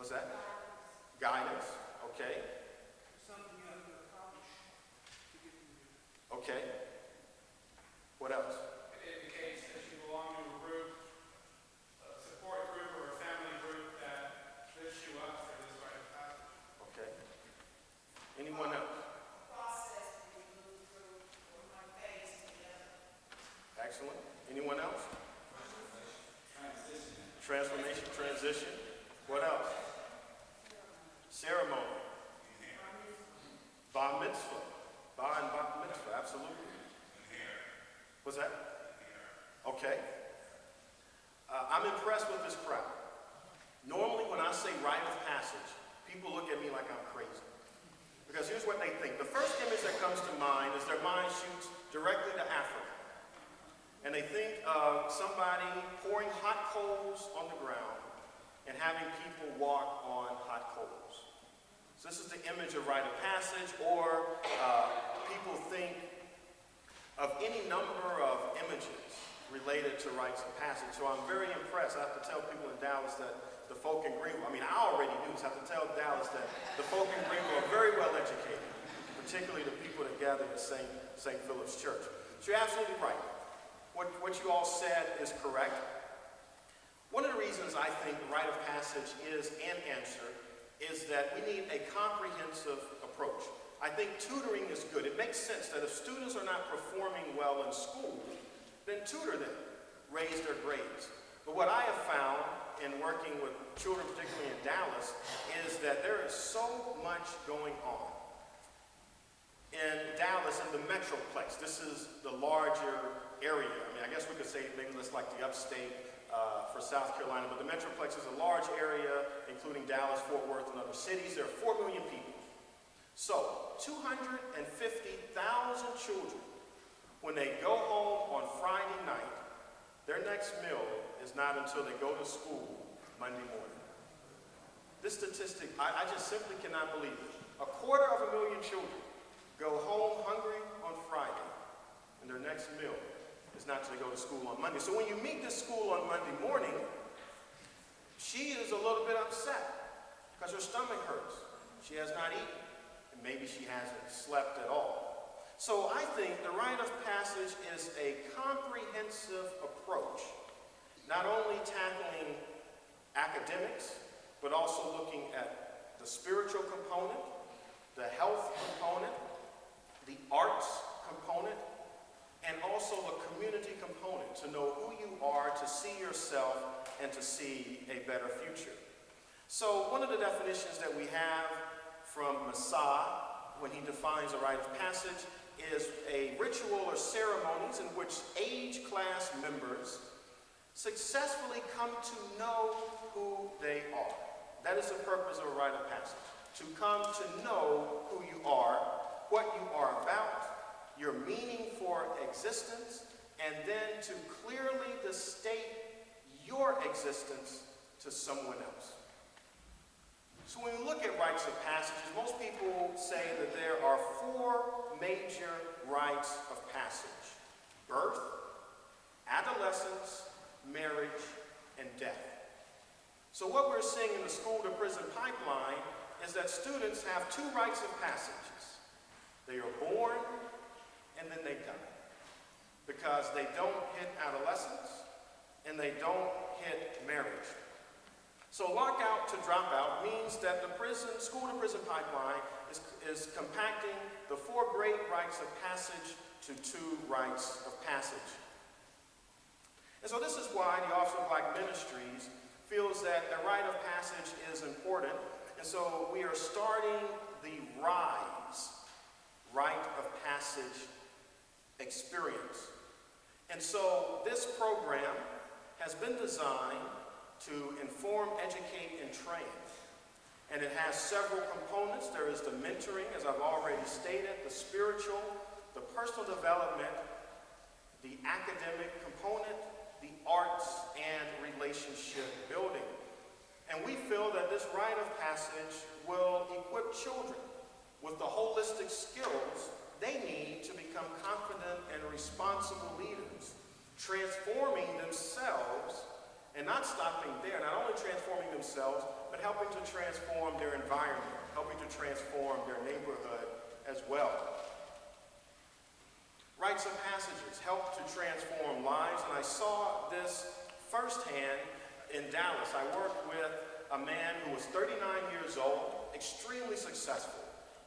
What's that? Guidance. Okay. Something you have to accomplish to get through here. Okay. What else? It indicates that you belong to a group, a support group or a family group that lifts you up for this rite of passage. Okay. Anyone else? Process we move through from one phase to the other. Excellent. Anyone else? Transition. Transformation, transition. What else? Ceremony. Bar mitzvah. Bar and bar mitzvah, absolutely. What's that? Okay. I'm impressed with this crowd. Normally when I say rite of passage, people look at me like I'm crazy. Because here's what they think. The first image that comes to mind is their mind shoots directly to Africa. And they think of somebody pouring hot coals on the ground and having people walk on hot coals. So this is the image of rite of passage, or people think of any number of images related to rites of passage. So I'm very impressed. I have to tell people in Dallas that the folk in Greenville, I mean, I already do, so I have to tell Dallas that the folk in Greenville are very well educated, particularly the people that gather at St. Philip's Church. So you're absolutely right. What you all said is correct. One of the reasons I think the rite of passage is an answer is that we need a comprehensive approach. I think tutoring is good. It makes sense that if students are not performing well in school, then tutor them, raise their grades. But what I have found in working with children, particularly in Dallas, is that there is so much going on. In Dallas, in the Metroplex, this is the larger area. I mean, I guess we could say maybe it's like the upstate for South Carolina, but the Metroplex is a large area, including Dallas, Fort Worth, and other cities. There are 4 million people. So, 250,000 children, when they go home on Friday night, their next meal is not until they go to school Monday morning. This statistic, I just simply cannot believe it. 250,000 children go home hungry on Friday, and their next meal is not till they go to school on Monday. So when you meet this school on Monday morning, she is a little bit upset because her stomach hurts. She has not eaten, and maybe she hasn't slept at all. So I think the rite of passage is a comprehensive approach, not only tackling academics, but also looking at the spiritual component, the health component, the arts component, and also the community component, to know who you are, to see yourself, and to see a better future. So one of the definitions that we have from Massa, when he defines a rite of passage, is a ritual or ceremonies in which age class members successfully come to know who they are. That is the purpose of a rite of passage, to come to know who you are, what you are about, your meaning for existence, and then to clearly state your existence to someone else. So when we look at rites of passages, most people say that there are 4 major rites of passage: birth, adolescence, marriage, and death. So what we're seeing in the school-to-prison pipeline is that students have 2 rites of passages. They are born, and then they die, because they don't hit adolescence and they don't hit marriage. So lockout to dropout means that the school-to-prison pipeline is compacting the 4 great rites of passage to 2 rites of passage. And so this is why the Office of Black Ministries feels that the rite of passage is important, and so we are starting the RISE, Rite of Passage experience. And so this program has been designed to inform, educate, and train. And it has several components. There is the mentoring, as I've already stated, the spiritual, the personal development, the academic component, the arts, and relationship building. And we feel that this rite of passage will equip children with the holistic skills they need to become confident and responsible leaders, transforming themselves, and not stopping there, not only transforming themselves, but helping to transform their environment, helping to transform their neighborhood as well. Rites of passages help to transform lives, and I saw this firsthand in Dallas. I worked with a man who was 39 years old, extremely successful.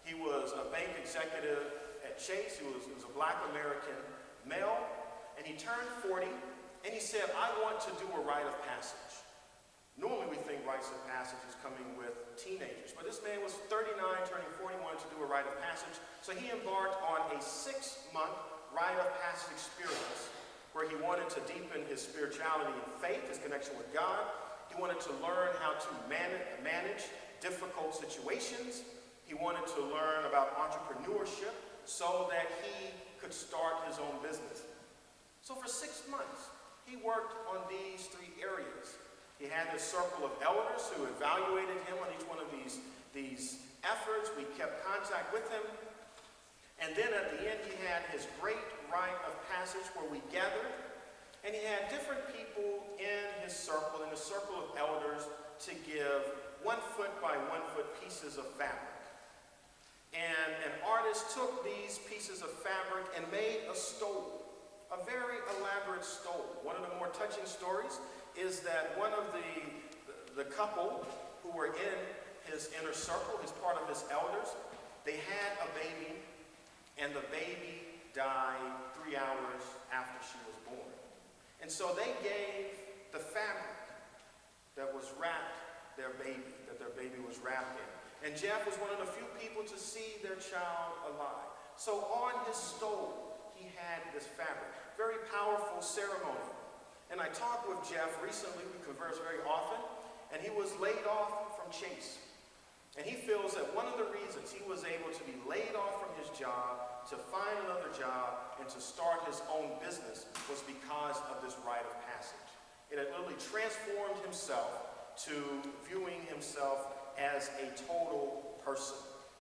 He was a bank executive at Chase. He was a black American male, and he turned 40, and he said, I want to do a rite of passage. Normally we think rites of passage is coming with teenagers, but this man was 39, turning 40, wanted to do a rite of passage, so he embarked on a 6-month rite of passage experience where he wanted to deepen his spirituality and faith, his connection with God. He wanted to learn how to manage difficult situations. He wanted to learn about entrepreneurship so that he could start his own business. So for 6 months, he worked on these 3 areas. He had his circle of elders who evaluated him on each one of these efforts. We kept contact with him. And then at the end, he had his great rite of passage where we gathered. And he had different people in his circle of elders, to give 1-foot by 1-foot pieces of fabric. And an artist took these pieces of fabric and made a stole, a very elaborate stole. One of the more touching stories is that one of the couple who were in his inner circle, his part of his elders, they had a baby, and the baby died 3 hours after she was born. And so they gave the fabric that was wrapped that their baby was wrapped in. And Jeff was one of the few people to see their child alive. So on his stole, he had this fabric. Very powerful ceremony. And I talked with Jeff recently, we converse very often, and he was laid off from Chase. And he feels that one of the reasons he was able to be laid off from his job, to find another job, and to start his own business was because of this rite of passage. It had literally transformed himself to viewing himself as a total person.